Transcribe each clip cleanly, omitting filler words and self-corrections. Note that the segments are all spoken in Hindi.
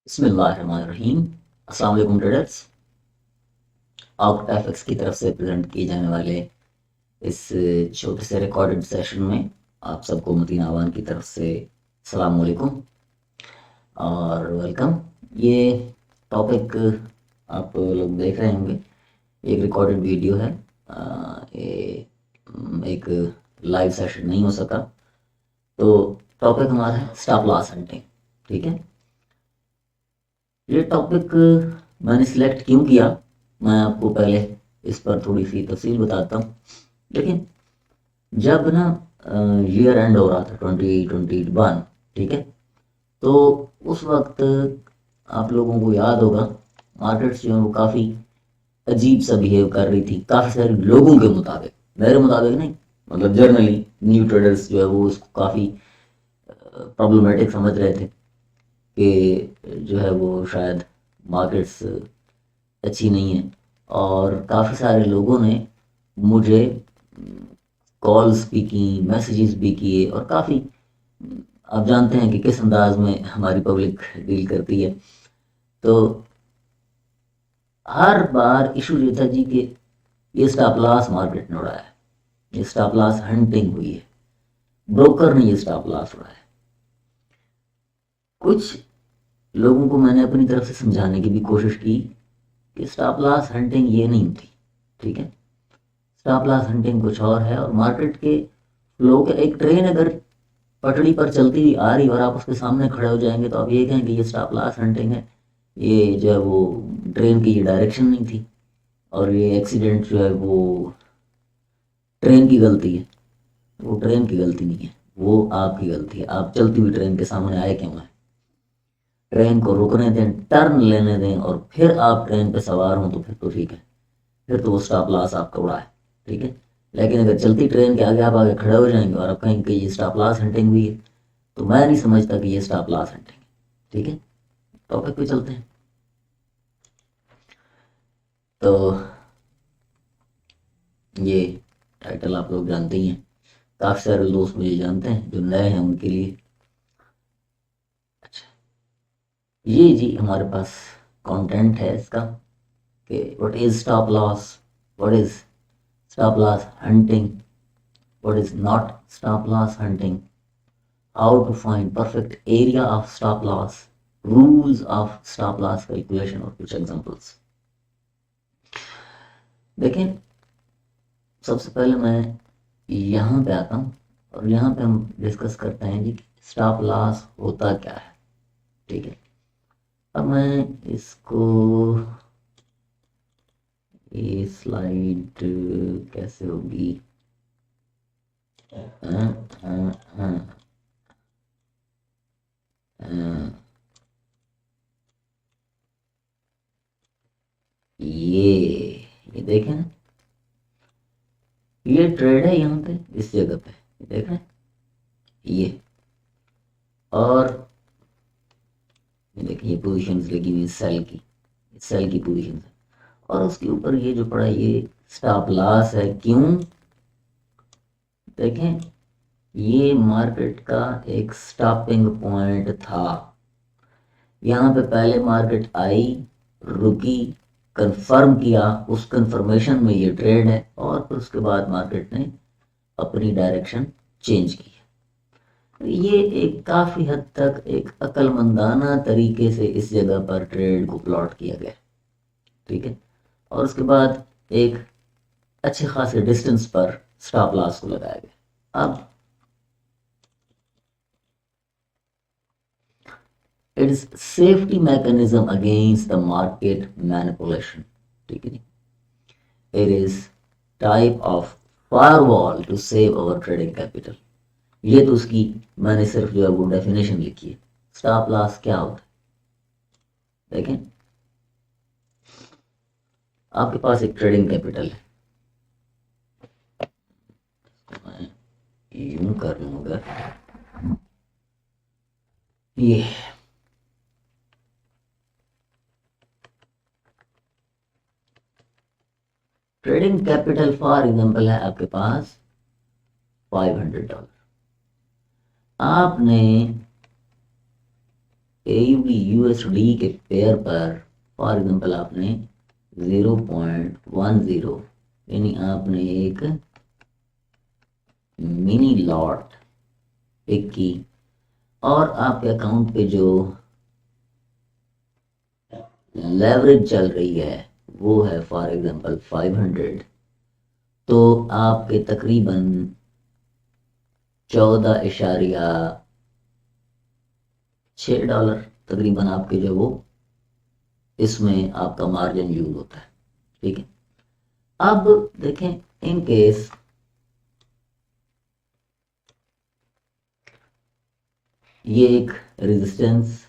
बिस्मिल्लाहिर्रहमानिर्रहीम। अस्सलाम वालेकुम ट्रेडर्स। आउट एफएक्स की तरफ से प्रेजेंट किए जाने वाले इस छोटे से रिकॉर्डेड सेशन में आप सबको मतीन आवान की तरफ से अस्सलाम वालेकुम और वेलकम। ये टॉपिक आप लोग देख रहे होंगे, एक रिकॉर्डेड वीडियो है। ये एक लाइव सेशन नहीं हो सका, तो टॉपिक हमारा है स्टॉप लॉस हंटिंग। ठीक है, ये टॉपिक मैंने सिलेक्ट क्यों किया, मैं आपको पहले इस पर थोड़ी सी तफसील बताता हूँ। लेकिन जब ना ईयर एंड हो रहा था 2021, ठीक है, तो उस वक्त आप लोगों को याद होगा मार्केट्स जो है वो काफ़ी अजीब सा बिहेव कर रही थी काफ़ी सारे लोगों के मुताबिक, मेरे मुताबिक नहीं। मतलब जर्नली न्यू ट्रेडर्स जो है वो उसको काफ़ी प्रॉब्लमेटिक समझ रहे थे कि जो है वो शायद मार्केट्स अच्छी नहीं है। और काफ़ी सारे लोगों ने मुझे कॉल्स भी की, मैसेजेस भी किए, और काफ़ी, आप जानते हैं कि किस अंदाज में हमारी पब्लिक डील करती है। तो हर बार इशू ये था जी कि ये स्टॉप लॉस मार्केट ने उड़ाया है, ये स्टॉप लॉस हंटिंग हुई है, ब्रोकर ने ये स्टॉप लॉस उड़ाया है। कुछ लोगों को मैंने अपनी तरफ से समझाने की भी कोशिश की कि स्टॉप लॉस हंटिंग ये नहीं होती। ठीक है, स्टॉप लॉस हंटिंग कुछ और है। और मार्केट के फ्लो के, एक ट्रेन अगर पटड़ी पर चलती हुई आ रही और आप उसके सामने खड़े हो जाएंगे तो आप ये कहें कि ये स्टॉप लॉस हंटिंग है। ये जो है वो ट्रेन की ये डायरेक्शन नहीं थी, और ये एक्सीडेंट जो है वो ट्रेन की गलती है। वो ट्रेन की गलती नहीं है, वो आपकी गलती है। आप चलती हुई ट्रेन के सामने आए क्यों हैं? ट्रेन को रुकने दें, टर्न लेने दें, और फिर आप ट्रेन पे सवार हों तो फिर तो ठीक है, फिर तो वो स्टॉप लॉस आपका उड़ा है। ठीक है, लेकिन अगर चलती ट्रेन के आगे आप आगे खड़े हो जाएंगे और आप कहेंगे कि ये स्टॉप लॉस हंटिंग हुई है, तो मैं नहीं समझता कि ये स्टॉप लॉस हंटिंग है। ठीक है, टॉपिक पे चलते हैं। तो ये टाइटल आप लोग जानते ही हैं, काफ़ी सारे दोस्त मुझे जानते हैं, जो नए हैं उनके लिए। अच्छा, ये जी हमारे पास कंटेंट है इसका कि what is stop loss, what is stop loss hunting, what is not stop loss hunting, how to find perfect area of stop loss, rules of stop loss calculation, और कुछ एग्जांपल्स। देखें, सबसे पहले मैं यहाँ पे आता हूँ और यहाँ पे हम डिस्कस करते हैं जी स्टॉप लॉस होता क्या है। ठीक है, अब मैं इसको, ये स्लाइड कैसे होगी, हाँ, हाँ, हाँ, हाँ, ये देखें ना, ये ट्रेड है यहाँ पे इस जगह पे, देख रहे हैं ये, और ये देखिए ये पोजीशंस लगी हुई सेल की पोजीशन है, और उसके ऊपर ये जो पड़ा है ये स्टॉप लॉस है। क्यों? देखें, ये मार्केट का एक स्टॉपिंग पॉइंट था। यहाँ पे पहले मार्केट आई, रुकी, कंफर्म किया, उस कंफर्मेशन में ये ट्रेड है, और फिर उसके बाद मार्केट ने अपनी डायरेक्शन चेंज की। ये एक काफ़ी हद तक एक अक्लमंदाना तरीके से इस जगह पर ट्रेड को प्लॉट किया गया। ठीक है, और उसके बाद एक अच्छे खासे डिस्टेंस पर स्टॉप लॉस को लगाया गया। अब it is safety mechanism against the market manipulation. ठीक है जी, it is type of firewall to save our trading capital. ये तो उसकी मैंने सिर्फ जो है वो डेफिनेशन लिखी है। स्टॉप लॉस क्या होता है? देखें, आपके पास एक ट्रेडिंग कैपिटल है, मैं यूं कर लूंगा, ये ट्रेडिंग कैपिटल फॉर एग्जांपल है आपके पास $500। आपने AUD USD के पेयर पर फॉर एग्जांपल आपने 0.10 यानी आपने एक मिनी लॉट पिक की और आपके अकाउंट पे जो लेवरेज चल रही है वो है फॉर एग्जांपल 500, तो आपके तकरीबन 14.6 डॉलर तकरीबन आपके जो वो इसमें आपका मार्जिन यूज होता है। ठीक है, अब देखें इन केस ये एक रेजिस्टेंस,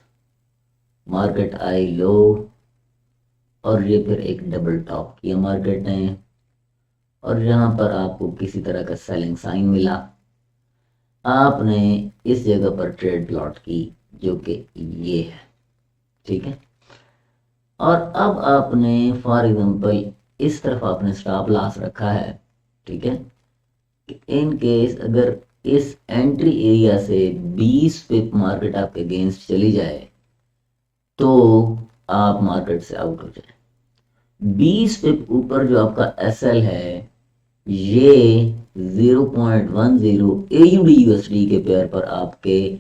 मार्केट आई लो और ये फिर एक डबल टॉप किया मार्केट ने और यहाँ पर आपको किसी तरह का सेलिंग साइन मिला, आपने इस जगह पर ट्रेड प्लॉट की जो कि ये है। ठीक है, और अब आपने फॉर एग्जांपल इस तरफ आपने स्टॉप लॉस रखा है। ठीक है, इन केस अगर इस एंट्री एरिया से 20 पिप मार्केट आपके अगेंस्ट चली जाए तो आप मार्केट से आउट हो जाए। 20 पिप ऊपर जो आपका SL है ये 0.10 AUD USD के पेयर पर आपके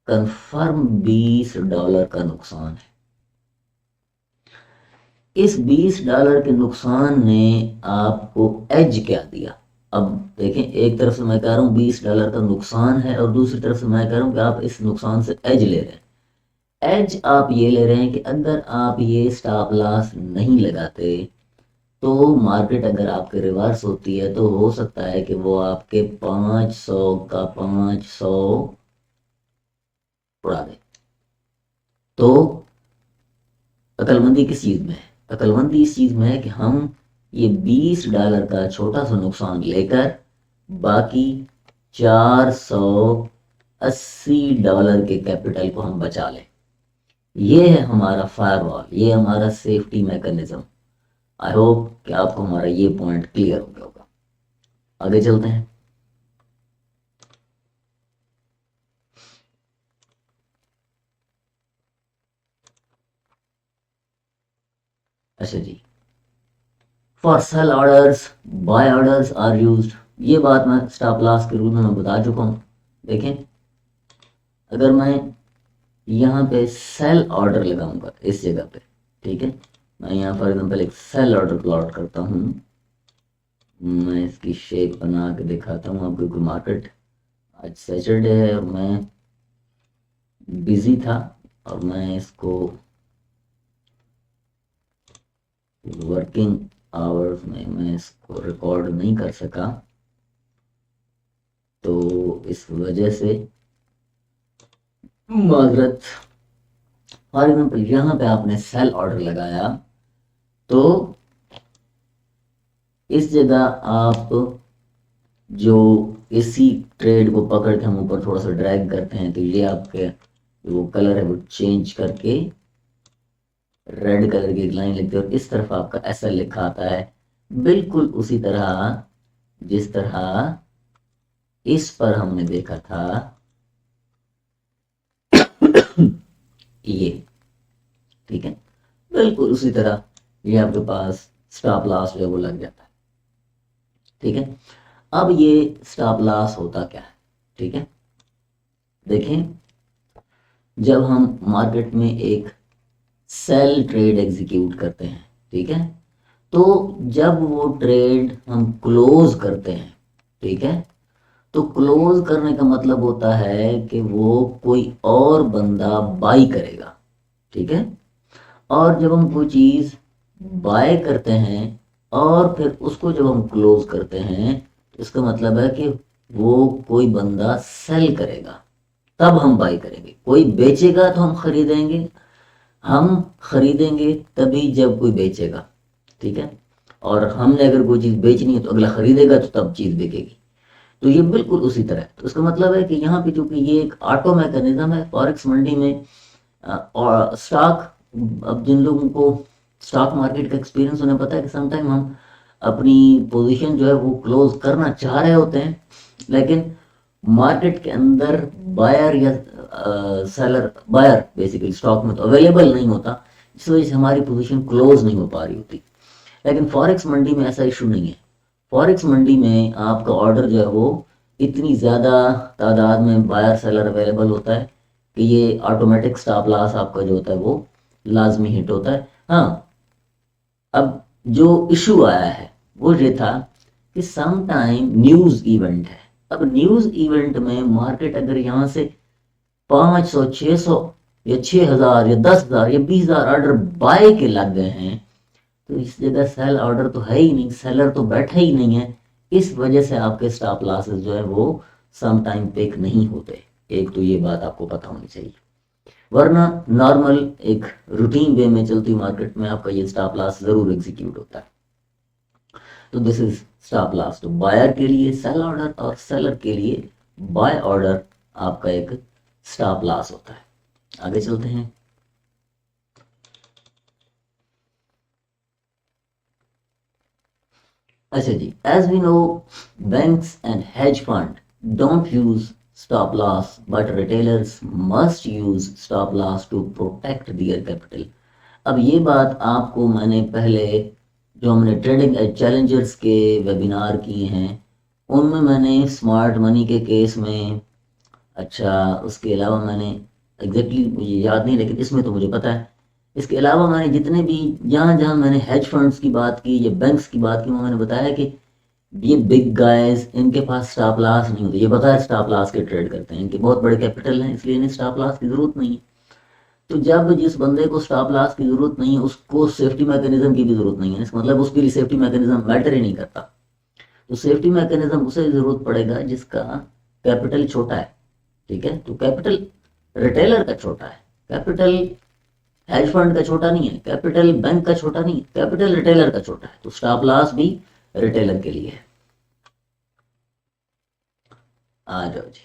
कंफर्म $20 का नुकसान है। इस $20 के नुकसान ने आपको एज क्या दिया? अब देखें, एक तरफ से मैं कह रहा हूँ $20 का नुकसान है और दूसरी तरफ से मैं कह रहा हूँ कि आप इस नुकसान से एज ले रहे हैं। एज आप ये ले रहे हैं कि अगर आप ये स्टॉप लॉस नहीं लगाते तो मार्केट अगर आपके रिवर्स होती है तो हो सकता है कि वो आपके 500 का 500 उड़ा दे। तो अक्लमंदी किस चीज में है? अक्लमंदी इस चीज में है कि हम ये $20 का छोटा सा नुकसान लेकर बाकी $480 के कैपिटल को हम बचा लें। ये है हमारा फायरवॉल, ये हमारा सेफ्टी मैकेनिज्म। आई होप कि आपको हमारा ये पॉइंट क्लियर हो गया होगा। आगे चलते हैं। अच्छा जी, for sell orders buy orders are used, ये बात मैं स्टॉप लॉस के रूल में मैं बता चुका हूं। देखें, अगर मैं यहाँ पे सेल ऑर्डर लगाऊंगा इस जगह पे, ठीक है, मैं यहाँ फॉर एग्जांपल एक सेल ऑर्डर प्लॉट करता हूँ। मैं इसकी शेप बना के दिखाता हूँ आपको, क्योंकि मार्केट आज सैटरडे है और मैं बिजी था और मैं इसको वर्किंग आवर्स में मैं इसको रिकॉर्ड नहीं कर सका, तो इस वजह से माजरत। फॉर एग्जाम्पल यहाँ पे आपने सेल ऑर्डर लगाया तो इस जगह आप जो इसी ट्रेड को पकड़ के हम ऊपर थोड़ा सा ड्रैग करते हैं तो ये आपके वो कलर है वो चेंज करके रेड कलर की एक लाइन लिखते हैं और इस तरफ आपका ऐसा लिखा आता है, बिल्कुल उसी तरह जिस तरह इस पर हमने देखा था ये। ठीक है, बिल्कुल उसी तरह ये आपके पास स्टॉप लॉस जो है वो लग जाता है। ठीक है, अब ये स्टॉप लॉस होता क्या है? ठीक है, देखें, जब हम मार्केट में एक सेल ट्रेड एग्जीक्यूट करते हैं, ठीक है, तो जब वो ट्रेड हम क्लोज करते हैं, ठीक है, तो क्लोज करने का मतलब होता है कि वो कोई और बंदा बाई करेगा। ठीक है, और जब हम कोई चीज बाय करते हैं और फिर उसको जब हम क्लोज करते हैं तो इसका मतलब है कि वो कोई बंदा सेल करेगा तब हम बाई करेंगे। कोई बेचेगा तो हम खरीदेंगे तभी जब कोई बेचेगा। ठीक है, और हमने अगर कोई चीज बेचनी है तो अगला खरीदेगा तो तब चीज बिकेगी। तो ये बिल्कुल उसी तरह है। तो इसका मतलब है कि यहाँ पे चूंकि ये एक ऑटो मैकेनिज्म है फॉरेक्स मंडी में और स्टॉक, अब जिन लोगों को स्टॉक मार्केट का एक्सपीरियंस उन्हें पता है कि समटाइम हम अपनी पोजीशन जो है वो क्लोज करना चाह रहे होते हैं, लेकिन मार्केट के अंदर बायर या सेलर बायर बेसिकली स्टॉक में तो अवेलेबल नहीं होता, इस वजह से हमारी पोजीशन क्लोज नहीं हो पा रही होती। लेकिन फॉरेक्स मंडी में ऐसा इशू नहीं है। फॉरेक्स मंडी में आपका ऑर्डर जो है वो इतनी ज़्यादा तादाद में बायर सेलर अवेलेबल होता है कि ये ऑटोमेटिक स्टॉप लॉस आपका जो होता है वो लाजमी हिट होता है। हाँ, अब जो इशू आया है वो ये था कि सम टाइम न्यूज़ इवेंट है। अब न्यूज़ इवेंट में मार्केट अगर यहाँ से 500 600 या 6000 या 10,000 या 20,000 ऑर्डर बाय के लग गए हैं, तो इस जगह सेल ऑर्डर तो है ही नहीं, सेलर तो बैठा ही नहीं है। इस वजह से आपके स्टॉप लॉसेस जो है वो सम टाइम पिक नहीं होते। एक तो ये बात आपको पता होनी चाहिए, वरना नॉर्मल एक रूटीन वे में चलती मार्केट में आपका ये स्टॉप लॉस जरूर एग्जीक्यूट होता है। तो दिस इज स्टॉप लॉस तो बायर के लिए सेल ऑर्डर और सेलर के लिए बाय ऑर्डर आपका एक स्टॉप लॉस होता है। आगे चलते हैं। अच्छा जी, as we know banks and hedge fund don't use stop loss but retailers must use stop loss to protect their capital. अब ये बात आपको मैंने पहले जो हमने ट्रेडिंग चैलेंजर्स के वेबिनार किए हैं उनमें मैंने स्मार्ट मनी के केस में, अच्छा उसके अलावा मैंने एग्जैक्टली मुझे याद नहीं लेकिन इसमें तो मुझे पता है, इसके अलावा मैंने जितने भी जहाँ जहाँ मैंने हेज फंड्स की बात की या बैंक्स की बात की वो मैंने बताया कि ये बिग गाइस इनके पास स्टॉप लॉस नहीं होते, ये पता है स्टॉप लॉस के ट्रेड करते हैं, इनके बहुत बड़े कैपिटल हैं इसलिए इन्हें स्टॉप लॉस की ज़रूरत नहीं है। तो जब जिस बंदे को स्टॉप लॉस की ज़रूरत नहीं है उसको सेफ्टी मैकेनिज्म की भी ज़रूरत नहीं है, इसका मतलब उसके लिए सेफ्टी मैकेनिज्म मैटर ही नहीं करता। तो सेफ्टी मैकेनिज्म उसे ज़रूरत पड़ेगा जिसका कैपिटल छोटा है, ठीक है। तो कैपिटल रिटेलर का छोटा है, कैपिटल हेज फंड का छोटा नहीं है, कैपिटल बैंक का छोटा नहीं है, कैपिटल रिटेलर का छोटा है। तो स्टॉप लॉस भी रिटेलर के लिए है। आ जाओ जी,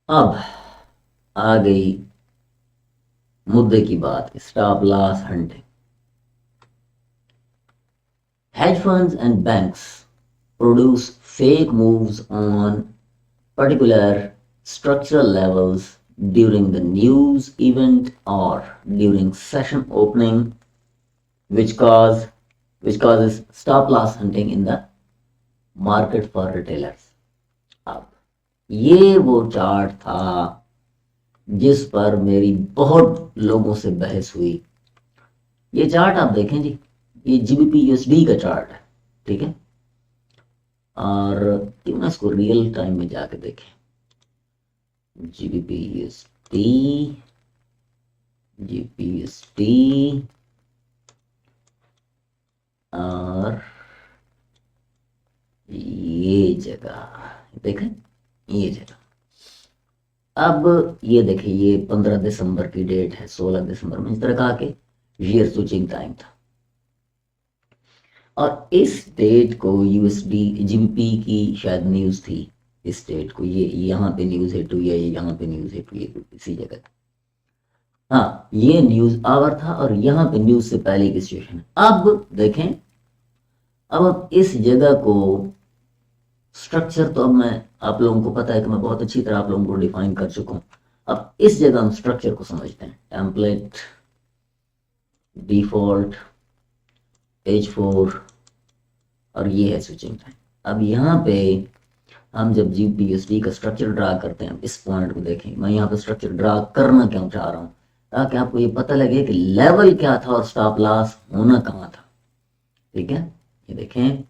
अब आ गई मुद्दे की बात, stop loss hunting. Hedge funds and banks produce fake moves on particular structural levels during the news event or during session opening, which causes stop loss hunting in the market for retailers. अब ये वो चार्ट था जिस पर मेरी बहुत लोगों से बहस हुई। ये चार्ट आप देखें जी, ये जीबीपी यूएसडी का चार्ट है, ठीक है। और क्यों ना इसको रियल टाइम में जाके देखें। जीबीपी यूएसडी, जीबीपी यूएसडी और ये जगह देखें, ये जगह। अब ये देखिए, ये 15 दिसंबर की डेट है, 16 दिसंबर में इस तरह का के ईयर स्विचिंग टाइम था। और इस डेट को यूएसडी जीबीपी की शायद न्यूज़ थी, इस डेट को ये यहाँ पे न्यूज़ हिट हुई है, ये यहाँ पे न्यूज़ हिट हुई है इसी जगह। हाँ, ये न्यूज़ आवर था और यहाँ पे न्यूज़ से पहले की सिचुएशन है। अब देखें, अब इस जगह को स्ट्रक्चर तो अब मैं आप लोगों को पता है कि मैं बहुत अच्छी तरह आप लोगों को डिफाइन कर चुका हूँ। अब इस जगह हम स्ट्रक्चर को समझते हैं। टेम्पलेट, डिफॉल्ट, H4 और ये है स्विचिंग टाइम। अब यहाँ पे हम जब जीबीपीएसडी का स्ट्रक्चर ड्रा करते हैं, इस पॉइंट को देखें, मैं यहाँ पे स्ट्रक्चर ड्रा करना क्यों चाह रहा हूँ, ताकि आपको ये पता लगे कि लेवल क्या था और स्टॉप लॉस होना कहाँ था, ठीक है। ये देखें,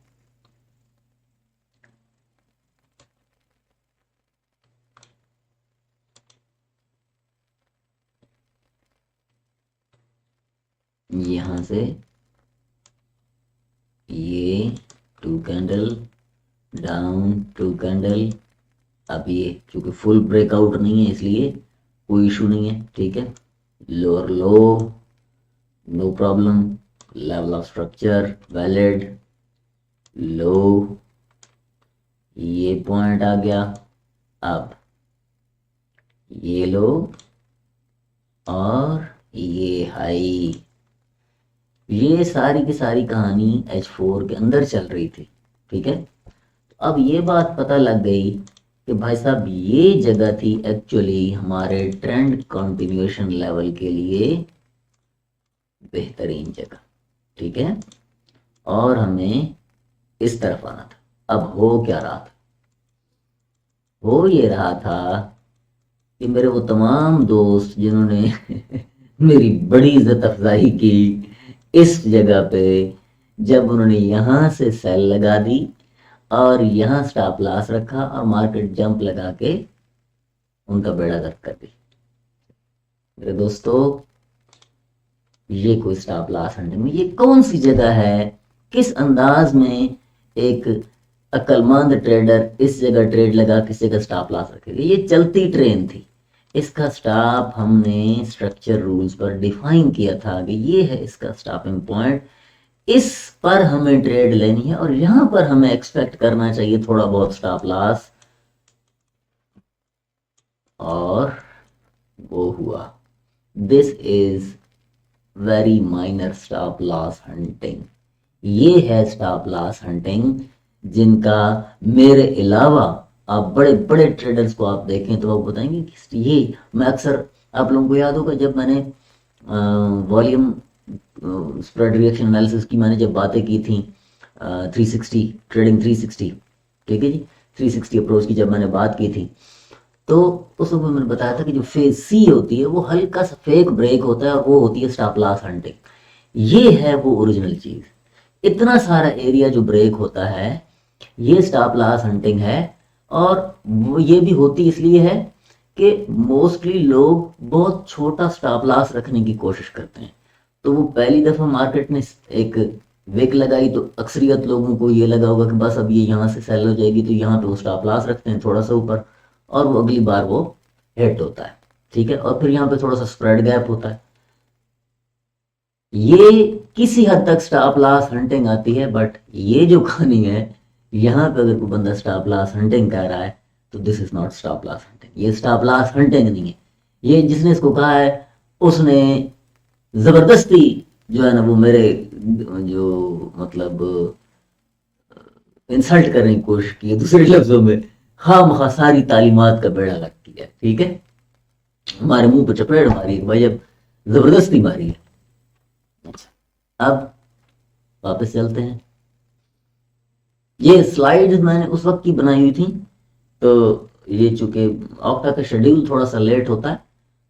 यहाँ से ये 2 कैंडल डाउन, 2 कैंडल। अब ये क्योंकि फुल ब्रेकआउट नहीं है इसलिए कोई इशू नहीं है, ठीक है। Lower low, no problem, level of structure valid, लो, ये पॉइंट आ गया। अब ये लो और ये हाई, ये सारी की सारी कहानी H4 के अंदर चल रही थी, ठीक है। अब ये बात पता लग गई कि भाई साहब ये जगह थी एक्चुअली हमारे ट्रेंड कंटिन्यूएशन लेवल के लिए बेहतरीन जगह, ठीक है। और हमें इस तरफ आना था। अब हो क्या रहा था, हो ये रहा था कि मेरे वो तमाम दोस्त जिन्होंने मेरी बड़ी इज्जत अफजाई की इस जगह पे, जब उन्होंने यहाँ से सेल लगा दी और यहाँ स्टॉप लॉस रखा और मार्केट जंप लगा के उनका बेड़ा गर्क कर दी। मेरे दोस्तों, ये कोई स्टॉप लॉस हंटिंग में, ये कौन सी जगह है, किस अंदाज में एक अक्लमंद ट्रेडर इस जगह ट्रेड लगा किसी का स्टॉप लॉस रखेगा। ये चलती ट्रेन थी, इसका स्टॉप हमने स्ट्रक्चर रूल्स पर डिफाइन किया था कि ये है इसका स्टॉपिंग पॉइंट, इस पर हमें ट्रेड लेनी है और यहां पर हमें एक्सपेक्ट करना चाहिए थोड़ा बहुत स्टॉप लॉस, और वो हुआ। This is very minor stop loss hunting. ये है स्टॉप लॉस हंटिंग जिनका मेरे अलावा आप बड़े बड़े ट्रेडर्स को आप देखें तो आप बताएंगे कि ये, मैं अक्सर, आप लोगों को याद होगा जब मैंने वॉल्यूम स्प्रेड रिएक्शन एनालिसिस की मैंने जब बातें की थी 360 ट्रेडिंग 360, ठीक है जी, 360 अप्रोच की जब मैंने बात की थी, तो उस वक्त मैंने बताया था कि जो फेज सी होती है वो हल्का सा फेक ब्रेक होता है और वो होती है स्टॉप लॉस हंटिंग। ये है वो ओरिजिनल चीज। इतना सारा एरिया जो ब्रेक होता है ये स्टॉप लॉस हंटिंग है। और वो ये भी होती इसलिए है कि मोस्टली लोग बहुत छोटा स्टॉप लॉस रखने की कोशिश करते हैं। तो वो पहली दफा मार्केट ने एक विक लगाई तो अक्सरियत लोगों को ये लगा होगा कि बस अब ये यहाँ से सेल हो जाएगी, तो यहाँ पे वो स्टॉप लॉस रखते हैं थोड़ा सा ऊपर, और वो अगली बार वो हिट होता है, ठीक है। और फिर यहाँ पे थोड़ा सा स्प्रेड गैप होता है। ये किसी हद तक स्टॉप लॉस हंटिंग आती है, बट ये जो कहानी है, यहाँ पे अगर कोई बंदा स्टॉप लॉस हंटिंग कह रहा है तो this is not stop loss hunting. ये स्टॉप लॉस हंटिंग नहीं है। ये जिसने इसको कहा है उसने जबरदस्ती जो है ना वो मेरे जो मतलब इंसल्ट करने की कोशिश की है, दूसरे लफ्जों में खामखा सारी तालीमात का बेड़ा गर्क किया है, ठीक है। हमारे मुंह पे चपेट मारी है भाई, अब जबरदस्ती मारी है। अच्छा, अब वापस चलते हैं। ये स्लाइड्स मैंने उस वक्त की बनाई हुई थी, तो ये चूंकि ऑक्टा का शेड्यूल थोड़ा सा लेट होता है,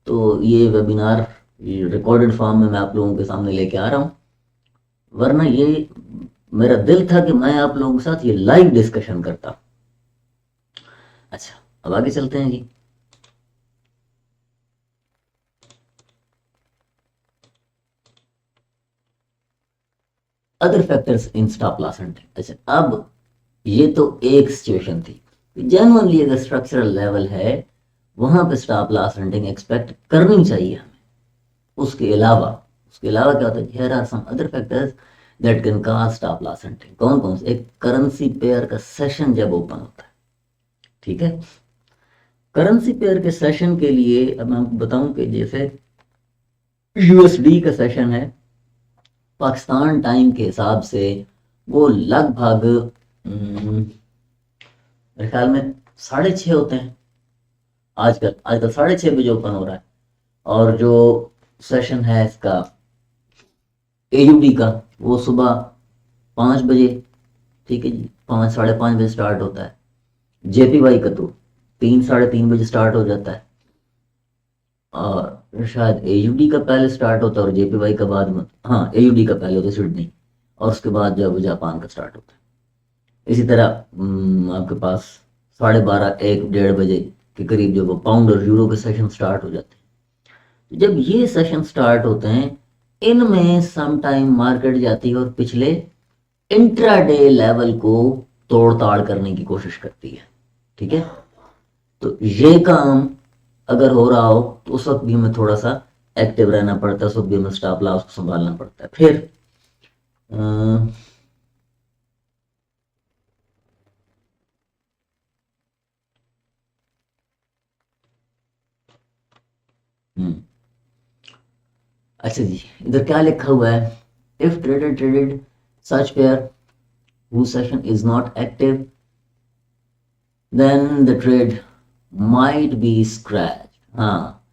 तो ये वेबिनार रिकॉर्डेड फॉर्म में मैं आप लोगों के सामने लेके आ रहा हूँ। वरना ये मेरा दिल था कि मैं आप लोगों के साथ ये लाइव डिस्कशन करता। अच्छा, अब आगे चलते हैं जी। Other factors in stop loss hunting. अच्छा, अब ये तो एक सिचुएशन थी, जेन्युइनली अगर स्ट्रक्चरल लेवल है वहां पे स्टॉप लॉस हंटिंग एक्सपेक्ट करनी चाहिए हमें। उसके अलावा क्या होता है, here are some other factors that can cause stop loss hunting. कौन कौन से? एक करेंसी पेयर का सेशन जब ओपन होता है, ठीक है। करेंसी पेयर के सेशन के लिए अब मैं आपको बताऊं कि जैसे यूएसडी का सेशन है पाकिस्तान टाइम के हिसाब से, वो लगभग मेरे ख्याल में 6:30 होते हैं आजकल। आजकल 6:30 बजे ओपन हो रहा है। और जो सेशन है इसका एयूडी का, वो सुबह 5 बजे, ठीक है जी, 5 साढ़े 5 बजे स्टार्ट होता है। जेपीवाई का तो 3 साढ़े 3 बजे स्टार्ट हो जाता है। और शायद एयूडी का पहले स्टार्ट होता है और जेपीवाई का बाद में, हाँ एयूडी का पहले होता है सिडनी, और उसके बाद जो है वो जापान का स्टार्ट होता है। इसी तरह आपके पास 12:30 1 1:30 बजे के करीब जो वो पाउंड और यूरो के सेशन स्टार्ट हो जाते हैं। जब ये सेशन स्टार्ट होते हैं, इनमें सम टाइम मार्केट जाती है और पिछले इंट्राडे लेवल को तोड़ ताड़ करने की कोशिश करती है, ठीक है। तो ये काम अगर हो रहा हो तो उस वक्त भी हमें थोड़ा सा एक्टिव रहना पड़ता है, उस वक्त भी हमें स्टॉप लॉस को संभालना पड़ता है। फिर अच्छा जी, इधर क्या लिखा हुआ है, if traded such pair whose session is not active then the trade might be scratch. हाँ,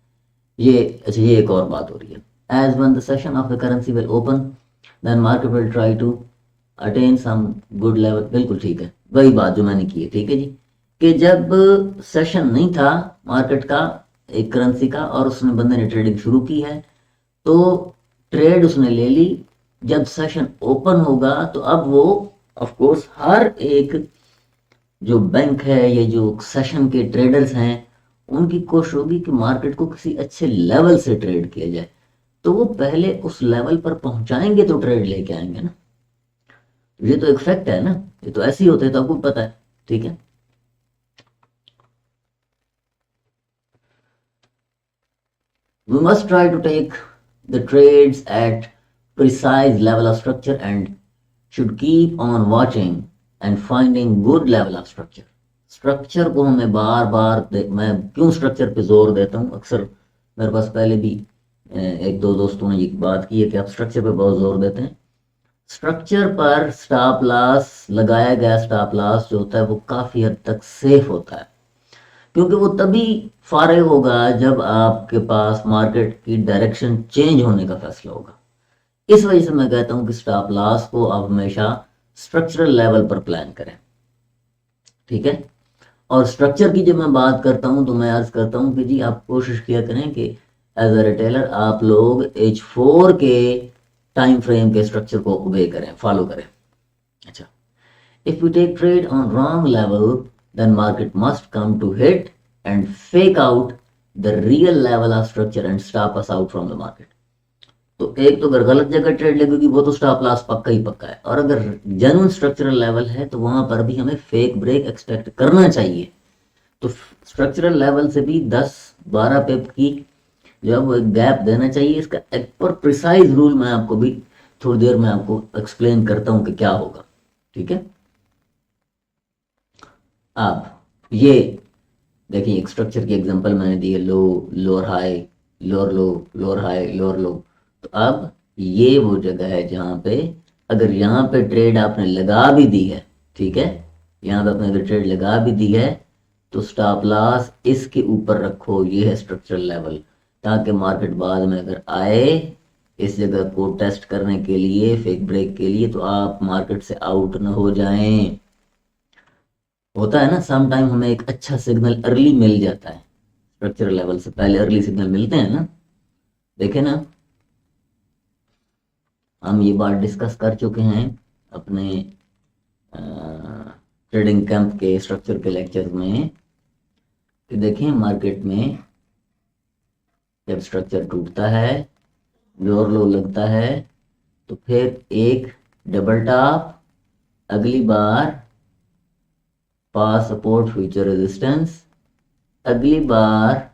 ये अच्छा, ये एक और बात हो रही है। As one the session of the currency will open then market will try to attain some good level. बिल्कुल ठीक है, वही बात जो मैंने की है, ठीक है जी। कि जब सेशन नहीं था मार्केट का, एक करेंसी का, और उसने बंदे ने ट्रेडिंग शुरू की है, तो ट्रेड उसने ले ली। जब सेशन ओपन होगा तो अब वो ऑफ कोर्स हर एक जो बैंक है, ये जो सेशन के ट्रेडर्स हैं, उनकी कोशिश होगी कि मार्केट को किसी अच्छे लेवल से ट्रेड किया जाए। तो वो पहले उस लेवल पर पहुंचाएंगे तो ट्रेड लेके आएंगे ना। ये तो एक फैक्ट है ना, ये तो ऐसे ही होते हैं, तो आपको पता है, ठीक है। We must try to take the trades at precise level of structure and should keep on watching and finding good level of structure। Structure को हमें बार बार मैं क्यों स्ट्रक्चर पे जोर देता हूँ, अक्सर मेरे पास पहले भी एक दो दोस्तों ने ये बात की है कि आप स्ट्रक्चर पे बहुत जोर देते हैं। स्ट्रक्चर पर स्टॉप लॉस, लगाया गया स्टॉप लॉस जो होता है वो काफ़ी हद तक सेफ होता है, क्योंकि वो तभी फारिग होगा जब आपके पास मार्केट की डायरेक्शन चेंज होने का फैसला होगा। इस वजह से मैं कहता हूं कि स्टॉप लॉस को आप हमेशा स्ट्रक्चरल लेवल पर प्लान करें, ठीक है। और स्ट्रक्चर की जब मैं बात करता हूं तो मैं अर्ज करता हूं कि जी आप कोशिश किया करें कि एज अ रिटेलर आप लोग H4 के टाइम फ्रेम के स्ट्रक्चर को ओबे करें, फॉलो करें। अच्छा, if we take trade on wrong level, then market must come to hit and fake out the real level of structure and stop us out from the market। तो एक तो अगर गलत जगह ट्रेड लगेगी वो तो स्टॉप लॉस पक्का ही पक्का है, और अगर जेन्युइन स्ट्रक्चरल लेवल है तो वहां पर भी हमें फेक ब्रेक एक्सपेक्ट करना चाहिए। तो स्ट्रक्चरल लेवल से भी 10-12 पिप की जो है एक गैप देना चाहिए। इसका एक पर प्रिसाइज रूल मैं आपको भी थोड़ी देर में आपको एक्सप्लेन करता हूं कि क्या होगा, ठीक है। आप ये देखिए, एक स्ट्रक्चर की एग्जांपल मैंने दी है, लो लोअर हाई, लोअर लो, लोअर हाई, लोअर लो। तो अब ये वो जगह है जहां पे अगर यहाँ पे ट्रेड आपने लगा भी दी है, ठीक है, यहाँ पे आपने अगर ट्रेड लगा भी दी है तो स्टॉप लॉस इसके ऊपर रखो। ये है स्ट्रक्चरल लेवल, ताकि मार्केट बाद में अगर आए इस जगह को टेस्ट करने के लिए, फेक ब्रेक के लिए, तो आप मार्केट से आउट ना हो जाएं। होता है ना, सम टाइम हमें एक अच्छा सिग्नल अर्ली मिल जाता है, स्ट्रक्चरल लेवल से पहले अर्ली सिग्नल मिलते हैं ना, देखे ना। हम ये बात डिस्कस कर चुके हैं अपने ट्रेडिंग कैंप के स्ट्रक्चर के लेक्चर में कि देखें मार्केट में जब स्ट्रक्चर टूटता है, लोअर लो लगता है, तो फिर एक डबल टॉप, अगली बार पास सपोर्ट, फ्यूचर रेजिस्टेंस, अगली बार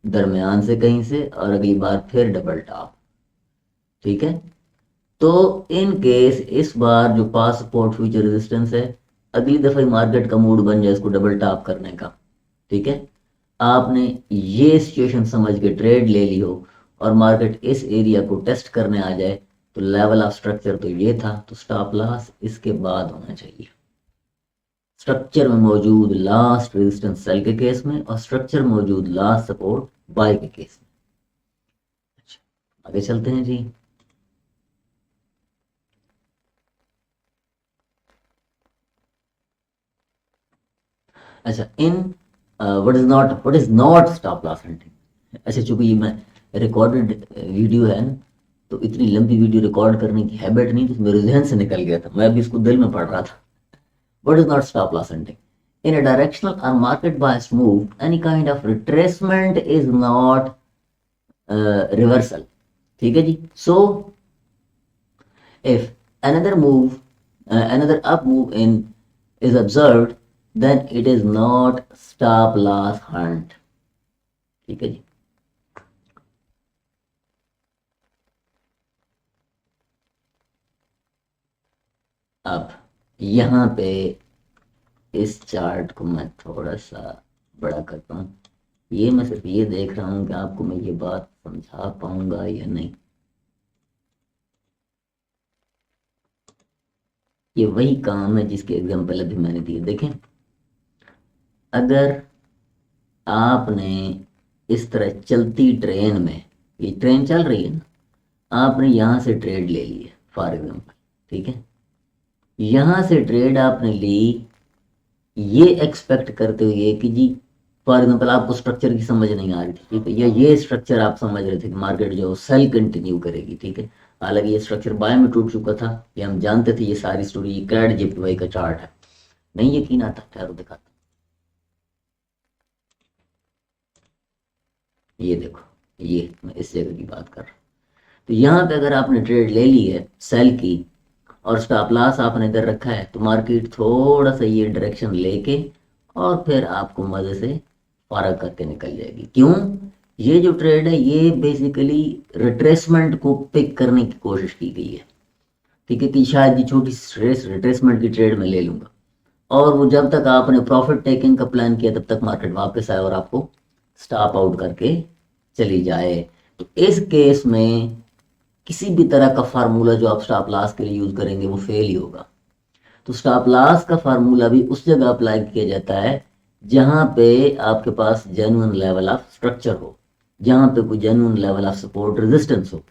दरमियान से कहीं से, और अगली बार फिर डबल टॉप, ठीक है। तो इन केस इस बार जो पास सपोर्ट, फ्यूचर रेजिस्टेंस है, अगली दफा मार्केट का मूड बन जाए इसको डबल टॉप करने का, ठीक है। आपने ये सिचुएशन समझ के ट्रेड ले ली हो और मार्केट इस एरिया को टेस्ट करने आ जाए, तो लेवल ऑफ स्ट्रक्चर तो ये था, तो स्टॉप लॉस इसके बाद होना चाहिए। स्ट्रक्चर में मौजूद लास्ट रेजिस्टेंस सेल के केस में और स्ट्रक्चर मौजूद लास्ट सपोर्ट बाय के केस में। अच्छा, आगे चलते हैं जी। अच्छा, in what is not stop loss hunting. अच्छा, चूंकि ये मैं रिकॉर्डेड वीडियो है ना, तो इतनी लंबी वीडियो रिकॉर्ड करने की हैबिट नहीं, तो मेरे जहन से निकल गया था, मैं अभी इसको दिल में पढ़ रहा था। What is not stop loss hunting? In a directional और market biased move, any kind of retracement is not reversal, ठीक है जी। सो if another move another up move in is observed, then it is not stop loss hunt, ठीक है जी। अब यहाँ पे इस चार्ट को मैं थोड़ा सा बड़ा करता हूँ। ये मैं सिर्फ ये देख रहा हूँ कि आपको मैं ये बात समझा पाऊंगा या नहीं। ये वही काम है जिसके एग्जांपल अभी मैंने दिए, देखें। अगर आपने इस तरह चलती ट्रेन में, ये ट्रेन चल रही है ना, आपने यहाँ से ट्रेड ले ली है फॉर एग्जाम्पल, ठीक है, यहाँ से ट्रेड आपने ली ये एक्सपेक्ट करते हुए कि जी फॉर एग्जाम्पल आपको स्ट्रक्चर की समझ नहीं आ रही थी, ठीक है, या ये स्ट्रक्चर आप समझ रहे थे कि मार्केट जो सेल कंटिन्यू करेगी, ठीक है, हालांकि ये स्ट्रक्चर बाय में टूट चुका था, ये हम जानते थे, ये सारी स्टोरी, ये क्रैड जेपीवाई का चार्ट है, नहीं यकीन आता, ठहरो दिखाता, ये देखो, ये मैं इस जगह की बात कर रहा हूँ। तो यहाँ पे अगर आपने ट्रेड ले ली है सेल की और स्टॉप लॉस आपने इधर रखा है, तो मार्केट थोड़ा सा ये डायरेक्शन लेके और फिर आपको मजे से फारग करके निकल जाएगी। क्यों? ये जो ट्रेड है ये बेसिकली रिट्रेसमेंट को पिक करने की कोशिश की गई है, ठीक है, कि शायद ये छोटी रिट्रेसमेंट की ट्रेड में ले लूंगा, और वो जब तक आपने प्रॉफिट टेकिंग का प्लान किया तब तक मार्केट वापस आए और आपको स्टॉप आउट करके चली जाए। तो इस केस में किसी भी तरह का फार्मूला जो आप स्टॉप लॉस के लिए यूज करेंगे वो फेल ही होगा। तो स्टॉप लॉस का फार्मूला भी उस जगह अप्लाई किया जाता है जहां पे आपके पास जेन्युइन लेवल ऑफ स्ट्रक्चर हो, जहां पे कोई genuine level of support resistance हो।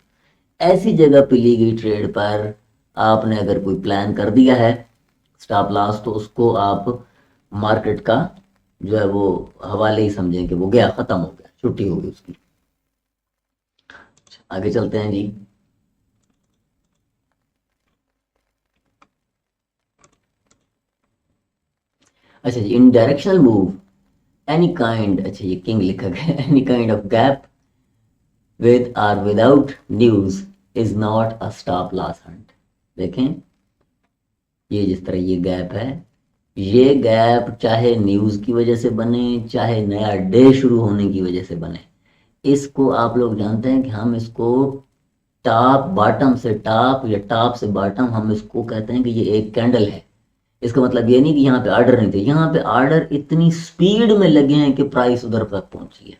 ऐसी जगह पे ली गई ट्रेड पर आपने अगर कोई प्लान कर दिया है स्टॉप लॉस, तो उसको आप मार्केट का जो है वो हवाले ही समझें कि वो गया, खत्म हो गया, छुट्टी होगी उसकी। आगे चलते हैं जी। अच्छा जी, in directional move any kind, अच्छा ये किंग लिखा गया, any kind of gap with और without news is not a stop loss hunt. देखें, ये जिस तरह ये गैप है, ये गैप चाहे न्यूज की वजह से बने चाहे नया डे शुरू होने की वजह से बने, इसको आप लोग जानते हैं कि हम इसको टॉप बॉटम से टॉप या टॉप से बॉटम, हम इसको कहते हैं कि ये एक कैंडल है। इसका मतलब ये नहीं कि यहाँ पे ऑर्डर नहीं थे, यहाँ पे ऑर्डर इतनी स्पीड में लगे हैं कि प्राइस उधर तक पहुंची है,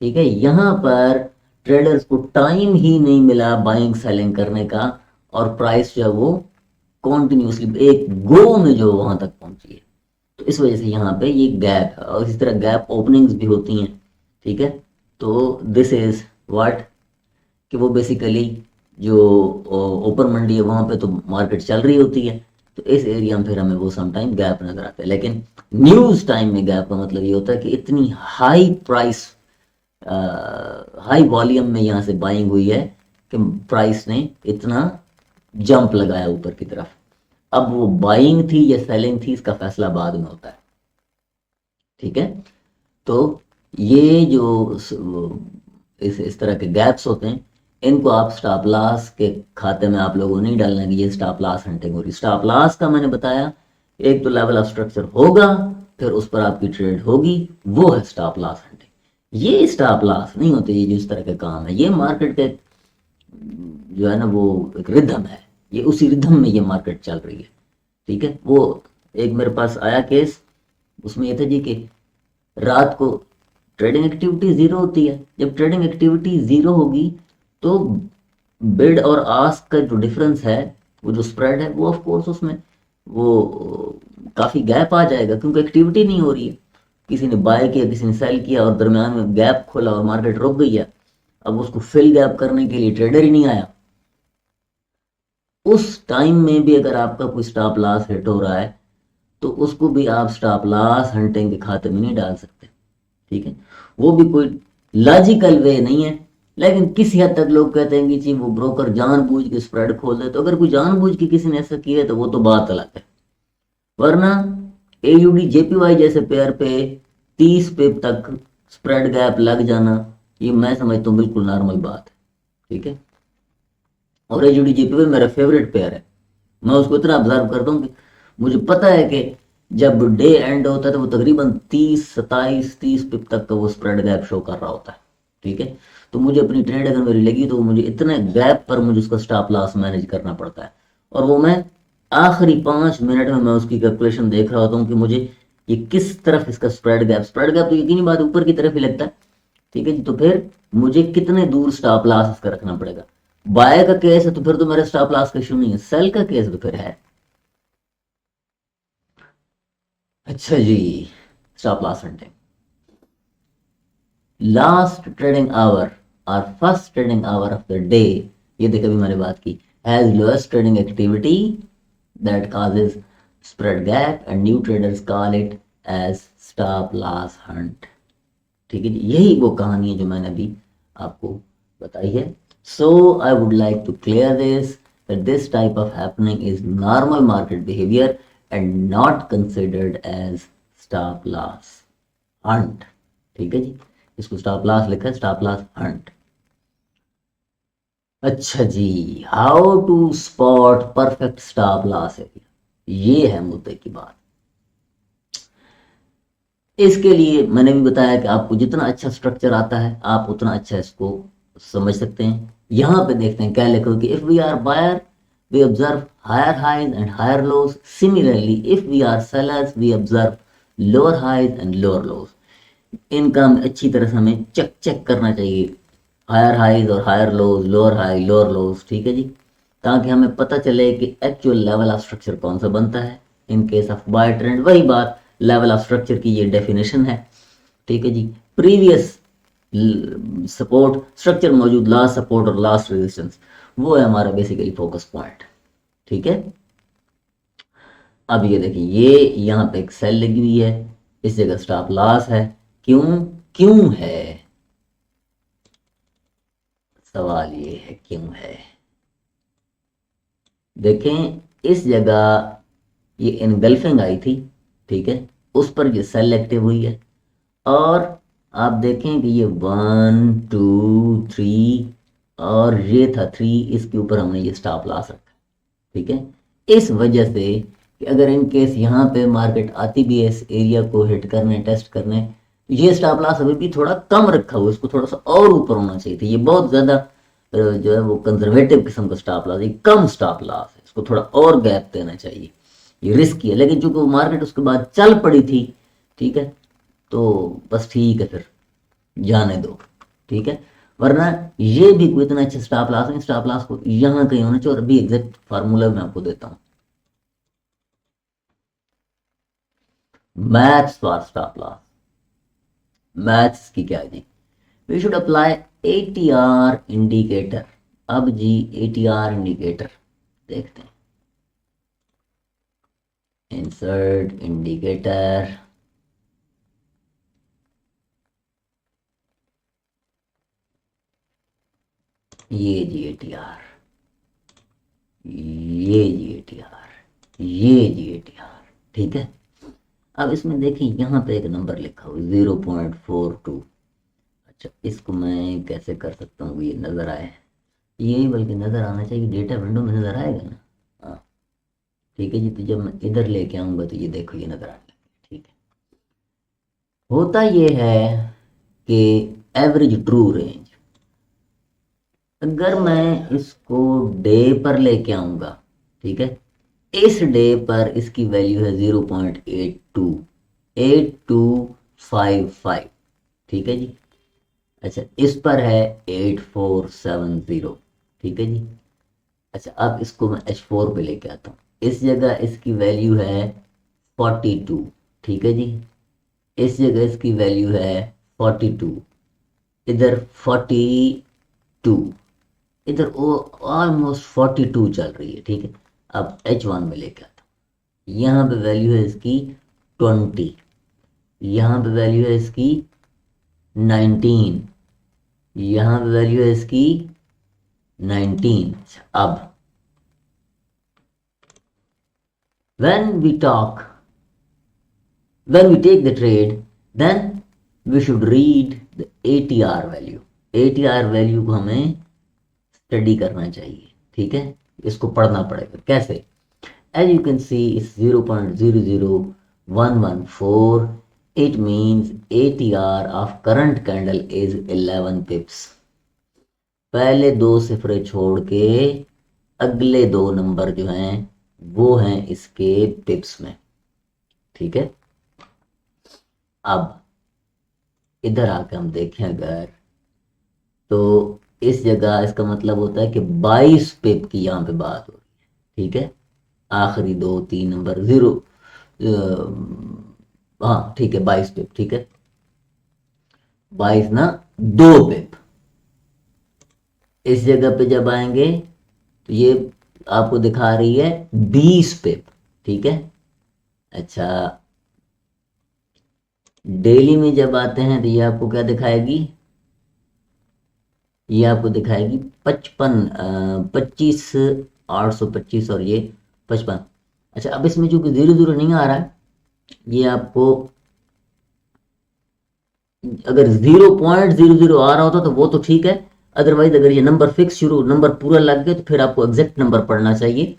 ठीक है, यहाँ पर ट्रेडर्स को टाइम ही नहीं मिला बाइंग सेलिंग करने का, और प्राइस जो है वो कॉन्टिन्यूसली एक गो में जो वहां तक पहुंची है। तो इस वजह से यहाँ पे ये गैप है, और इसी तरह गैप ओपनिंग्स भी होती हैं, ठीक है। तो दिस इज व्हाट, कि वो बेसिकली जो ओपन मंडी है वहां पे तो मार्केट चल रही होती है, तो इस एरिया में फिर हमें वो सम टाइम गैप नजर आता है। लेकिन न्यूज टाइम में गैप का मतलब ये होता है कि इतनी हाई प्राइस, हाई वॉल्यूम में यहाँ से बाइंग हुई है कि प्राइस ने इतना जंप लगाया ऊपर की तरफ। अब वो बाइंग थी या सेलिंग थी इसका फैसला बाद में होता है, ठीक है। तो ये जो इस तरह के गैप्स होते हैं, इनको आप स्टॉप लॉस के खाते में आप लोगों ने नहीं डालना कि ये स्टॉप लॉस हंटिंग हो रही। स्टॉप लॉस का मैंने बताया, एक तो लेवल ऑफ स्ट्रक्चर होगा, फिर उस पर आपकी ट्रेड होगी, वो है स्टॉप लॉस हंटिंग। ये स्टॉप लॉस नहीं होते, ये जो इस तरह के काम है, ये मार्केट के जो है ना वो एक रिदम है, ये उसी रिदम में ये मार्केट चल रही है, ठीक है। वो एक मेरे पास आया केस, उसमें ये था जी कि रात को ट्रेडिंग एक्टिविटी जीरो होती है। जब ट्रेडिंग एक्टिविटी जीरो होगी तो बिड और आस्क का जो डिफरेंस है, वो जो स्प्रेड है, वो ऑफ कोर्स उसमें वो काफी गैप आ जाएगा, क्योंकि एक्टिविटी नहीं हो रही है। किसी ने बाय किया, किसी ने सेल किया, और दरम्यान में गैप खोला और मार्केट रुक गई है। अब उसको फिल गैप करने के लिए ट्रेडर ही नहीं आया। उस टाइम में भी अगर आपका कोई स्टॉप लॉस हिट हो रहा है तो उसको भी आप स्टॉप लॉस हंटिंग के खाते में नहीं डाल सकते, ठीक है। वो भी कोई लॉजिकल वे नहीं है, लेकिन किसी हद तक लोग कहते हैं कि जी वो ब्रोकर जानबूझ के स्प्रेड खोल दे। तो अगर कोई जानबूझ के किसी ने ऐसा किया है तो वो तो बात अलग है, वरना एयूडी जेपीवाई जैसे पेयर पे 30 पिप तक स्प्रेड गैप लग जाना, ये मैं समझता हूँ बिल्कुल नॉर्मल बात है, ठीक है। और एयूडी जेपीवाई मेरा फेवरेट पेयर है, मैं उसको इतना ऑब्जर्व करता हूँ कि मुझे पता है कि जब डे एंड होता है तो वो तकरीबन 30 27 30 पिप तक का वो स्प्रेड गैप शो कर रहा होता है, ठीक है। तो मुझे अपनी ट्रेड अगर मेरी लगी तो मुझे इतने गैप पर मुझे उसका स्टॉप लॉस मैनेज करना पड़ता है, और वो मैं आखिरी 5 मिनट में मैं उसकी कैलकुलेशन देख रहा होता हूँ कि मुझे ये किस तरफ इसका स्प्रेड गैप तो यकीनी बात ऊपर की तरफ ही लगता है, ठीक है जी। तो फिर मुझे कितने दूर स्टॉप लॉस इसका रखना पड़ेगा। बाय का केस है तो फिर तो मेरा स्टॉप लॉस का इशू नहीं है, सेल का केस तो फिर है। अच्छा जी, stop loss hunting. Last trading hour और first trading hour of the day, ये देखो अभी मैंने बात की, has lowest trading activity that causes spread gap and new traders call it as stop loss hunt। ठीक है जी, यही वो कहानी है जो मैंने अभी आपको बताई है। So I would like to clear this that this type of happening is normal market behavior and not considered as stop loss hunt। ठीक है जी, इसको स्टॉप लॉस लिखा है, स्टॉप लॉस हंट। अच्छा जी, how to spot perfect stop loss area, ये है मुद्दे की बात। इसके लिए मैंने भी बताया कि आपको जितना अच्छा स्ट्रक्चर आता है आप उतना अच्छा इसको समझ सकते हैं। यहां पे देखते हैं क्या लिखा कि if we are buyer we observe higher highs and higher lows, similarly if we are sellers we observe lower highs and lower lows. इनका हमें अच्छी तरह से हमें चेक करना चाहिए, हायर हाइज और higher lows, lower high lower lows. ठीक है जी, ताकि हमें पता चले कि एक्चुअल लेवल ऑफ स्ट्रक्चर कौन सा बनता है in case of buy trend. वही बात, लेवल ऑफ स्ट्रक्चर की ये डेफिनेशन है। ठीक है जी, प्रीवियस सपोर्ट स्ट्रक्चर मौजूद, लास्ट सपोर्ट और लास्ट रेजिस्टेंस, वो है हमारा बेसिकली फोकस पॉइंट। ठीक है, अब ये देखिए, ये यहाँ पे एक सेल लगी हुई है, इस जगह स्टॉप लॉस है। क्यों क्यों है, सवाल ये है क्यों है। देखें इस जगह ये इनगल्फिंग आई थी, ठीक है, उस पर ये सेल एक्टिव हुई है, और आप देखें कि ये 1 2 3 और ये था 3, इसके ऊपर हमने ये स्टॉप लॉस रखा। ठीक है, इस वजह से कि अगर इन केस यहाँ पे मार्केट आती भी है इस एरिया को हिट करने, टेस्ट करने, ये स्टॉप लॉस अभी भी थोड़ा कम रखा हुआ, इसको थोड़ा सा और ऊपर होना चाहिए था। ये बहुत ज़्यादा जो है वो कंजर्वेटिव किस्म का स्टॉप लॉस, ये कम स्टॉप लॉस है, इसको थोड़ा और गैप देना चाहिए, ये रिस्की है। लेकिन चूंकि मार्केट उसके बाद चल पड़ी थी, ठीक है, तो बस ठीक है, फिर जाने दो। ठीक है, वरना ये भी कोई इतना अच्छा स्टॉप लॉस नहीं, स्टॉप लॉस को यहाँ कहीं होना चाहिए। और अभी एग्जैक्ट फार्मूला मैं आपको देता हूँ, maths for stop loss. Maths की क्या जी, we should apply ATR indicator. अब जी एटीआर इंडिकेटर देखते हैं, इंसर्ट इंडिकेटर, ये जी एटीआर, ये जी एटीआर, ये जी एटीआर। ठीक है, अब इसमें देखिए यहाँ पे एक नंबर लिखा हुआ 0.42। अच्छा, इसको मैं कैसे कर सकता हूँ ये नज़र आए, यही बल्कि नज़र आना चाहिए, डेटा विंडो में नज़र आएगा ना। हाँ ठीक है जी, तो जब मैं इधर लेके आऊँगा तो ये देखो ये नज़र आने लगे। ठीक है, होता ये है कि एवरेज ट्रू रेंज, अगर मैं इसको डे पर लेके आऊँगा, ठीक है, इस डे पर इसकी वैल्यू है 0.82 ठीक है जी। अच्छा, इस पर है 8470। ठीक है जी। अच्छा, अब इसको मैं H4 पे लेके आता हूँ, इस जगह इसकी वैल्यू है 42। ठीक है जी, इस जगह इसकी वैल्यू है 42, इधर 42, इधर वो ऑलमोस्ट 42 चल रही है। ठीक है, अब H1 में लेके आता हूँ, यहाँ पे वैल्यू है इसकी 20, यहाँ पे वैल्यू है इसकी 19, यहाँ पे वैल्यू है इसकी 19। अब when we take the trade, then we should read the ATR value। ATR value को हमें स्टडी करना चाहिए। ठीक है, इसको पढ़ना पड़ेगा। कैसे? As you can see, it's 0.00114. It means ATR of current candle is 11 pips। पहले दो सिफरे छोड़ के अगले दो नंबर जो हैं वो हैं इसके पिप्स में। ठीक है, अब इधर आके हम देखें अगर, तो इस जगह इसका मतलब होता है कि 22 पिप की यहाँ पे बात हो रही है। ठीक है, आखिरी 2 3 नंबर 0 हाँ ठीक है 22 पिप, ठीक है 22 ना 2 पिप। इस जगह पे जब आएंगे तो ये आपको दिखा रही है 20 पिप, ठीक है। अच्छा, डेली में जब आते हैं तो ये आपको क्या दिखाएगी, ये आपको दिखाएगी 25 825 और ये 55। अच्छा, अब इसमें जो कि 00 नहीं आ रहा है, ये आपको अगर 0.00 आ रहा होता तो वो तो ठीक है, अदरवाइज अगर ये नंबर फिक्स शुरू नंबर पूरा लग गया तो फिर आपको एग्जैक्ट नंबर पढ़ना चाहिए।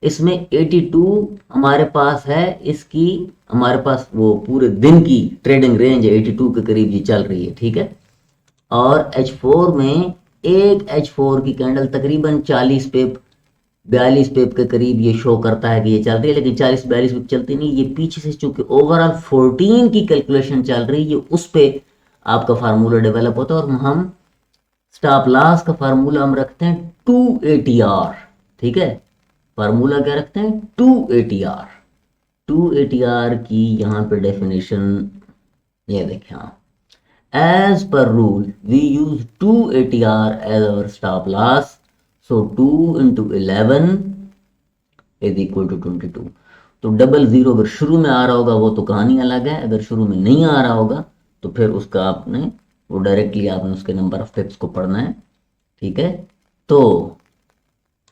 इसमें 82 हमारे पास है, इसकी हमारे पास वो पूरे दिन की ट्रेडिंग रेंज 82 के करीब ये चल रही है, ठीक है। और H4 में एक H4 की कैंडल तकरीबन 40 पिप 42 पिप के करीब ये शो करता है कि ये चल रही है, लेकिन 40 42 पिप चलती नहीं, ये पीछे से चूंकि ओवरऑल 14 की कैलकुलेशन चल रही है, उस पे आपका फार्मूला डेवलप होता है। और हम स्टॉप लॉस का फार्मूला हम रखते हैं 2ATR, ठीक है। फार्मूला क्या रखते हैं 2ATR। 2ATR की यहाँ पे डेफिनेशन ये देखें आप, as per rule we use 2ATR as our stop loss, so 2 into 11 is equal to 22। तो 00 अगर शुरू में आ रहा होगा वो तो कहानी अलग है, अगर शुरू में नहीं आ रहा होगा तो फिर उसका आपने वो डायरेक्टली आपने उसके नंबर ऑफ पिप्स को पढ़ना है, ठीक है। तो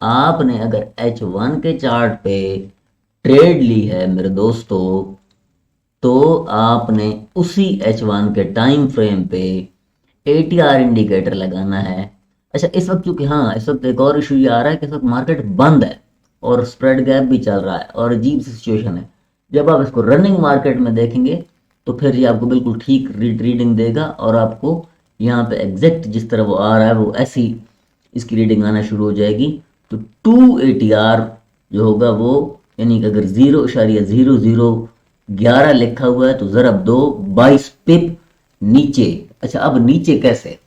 आपने अगर H1 के चार्ट पे ट्रेड ली है मेरे दोस्तों, तो आपने उसी H1 के टाइम फ्रेम पे ATR इंडिकेटर लगाना है। अच्छा, इस वक्त चूंकि हाँ इस वक्त एक और इशू ये आ रहा है कि इस वक्त मार्केट बंद है और स्प्रेड गैप भी चल रहा है और अजीब सी सिचुएशन है। जब आप इसको रनिंग मार्केट में देखेंगे तो फिर ये आपको बिल्कुल ठीक रीडिंग देगा और आपको यहाँ पे एग्जैक्ट जिस तरह वो आ रहा है वो ऐसी इसकी रीडिंग आना शुरू हो जाएगी। तो 2ATR जो होगा वो, यानी कि अगर 0.0011 लिखा हुआ है तो जरब दो 22 पिप नीचे। अच्छा, अब नीचे कैसे,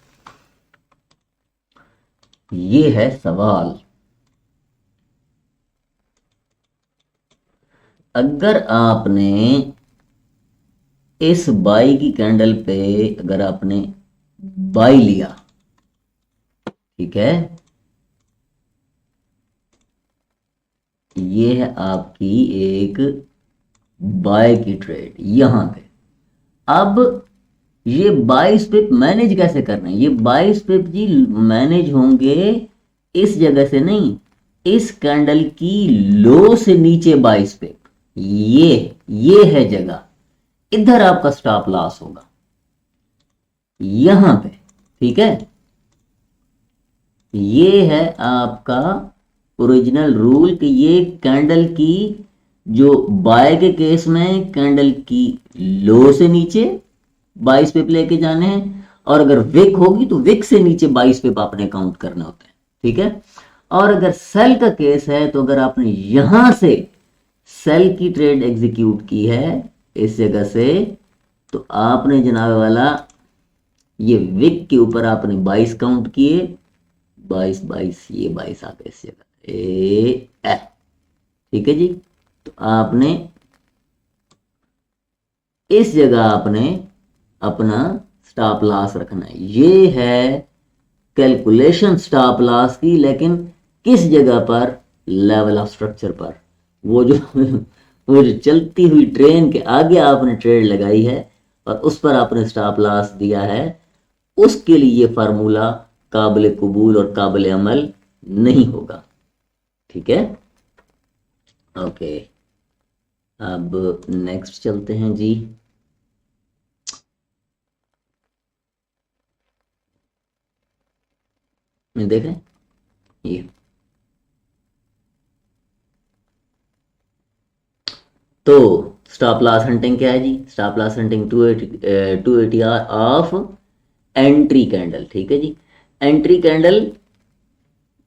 ये है सवाल। अगर आपने इस बाई की कैंडल पे अगर आपने बाई लिया, ठीक है, ये है आपकी एक बाय की ट्रेड यहां पे। अब ये 22 पिप मैनेज कैसे करना है, ये 22 पिप जी मैनेज होंगे इस जगह से नहीं, इस कैंडल की लो से नीचे 22 पिप, ये है जगह, इधर आपका स्टॉप लॉस होगा यहां पे, ठीक है। ये है आपका ओरिजिनल रूल कि ये कैंडल की जो बाय के केस में कैंडल की लो से नीचे 22 पिप लेके जाने हैं, और अगर विक होगी तो विक से नीचे 22 पिप आपने काउंट करने होते हैं, ठीक है। और अगर सेल का केस है तो अगर आपने यहां से सेल की ट्रेड एग्जीक्यूट की है इस जगह से, तो आपने जनाब वाला ये विक के ऊपर आपने 22 काउंट किए, 22 ये 22 आ गए इस जगह ए एफ, ठीक है जी। तो आपने इस जगह आपने अपना स्टॉप लॉस रखना है। ये है कैलकुलेशन स्टॉप लॉस की, लेकिन किस जगह पर, लेवल ऑफ स्ट्रक्चर पर, वो जो वो जो चलती हुई ट्रेन के आगे आपने ट्रेड लगाई है और उस पर आपने स्टॉप लॉस दिया है, उसके लिए ये फार्मूला काबिल कबूल और काबिल अमल नहीं होगा, ठीक है। ओके, अब नेक्स्ट चलते हैं जी। मैं देख रहे हैं ये, तो स्टॉप लॉस हंटिंग क्या है जी, stop loss hunting 280 of entry candle, ठीक है जी। Entry candle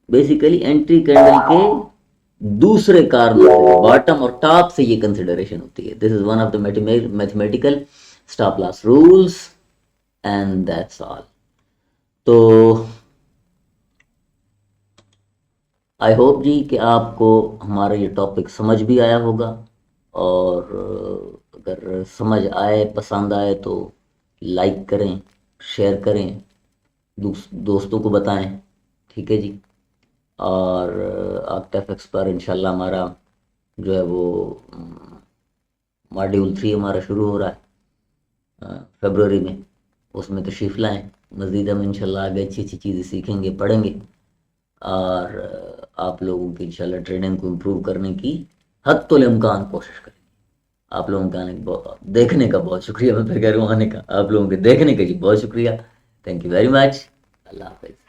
basically entry candle के दूसरे कारण बॉटम और टॉप से ये कंसिडरेशन होती है। This is one of the mathematical stop loss rules and that's all. तो आई होप जी कि आपको हमारा ये टॉपिक समझ भी आया होगा, और अगर समझ आए, पसंद आए तो लाइक करें, शेयर करें, दोस्तों को बताएं। ठीक है जी। और आर्कटेफिक्स पर इंशाल्लाह हमारा जो है वो मॉड्यूल 3 हमारा शुरू हो रहा है फरवरी में। उसमें तशरीफ़ लाएं। मज़ीद हम इंशाल्लाह आगे अच्छी अच्छी चीज़ें सीखेंगे, पढ़ेंगे। और आप लोगों की इंशाल्लाह ट्रेनिंग को इम्प्रूव करने की हद तो इम्कान कोशिश करें। आप लोगों का देखने का बहुत शुक्रिया। मैं फिर कह रहा हूँ आने का, आप लोगों के देखने का जी बहुत शुक्रिया। Thank you very much. अल्लाह हाफिज़।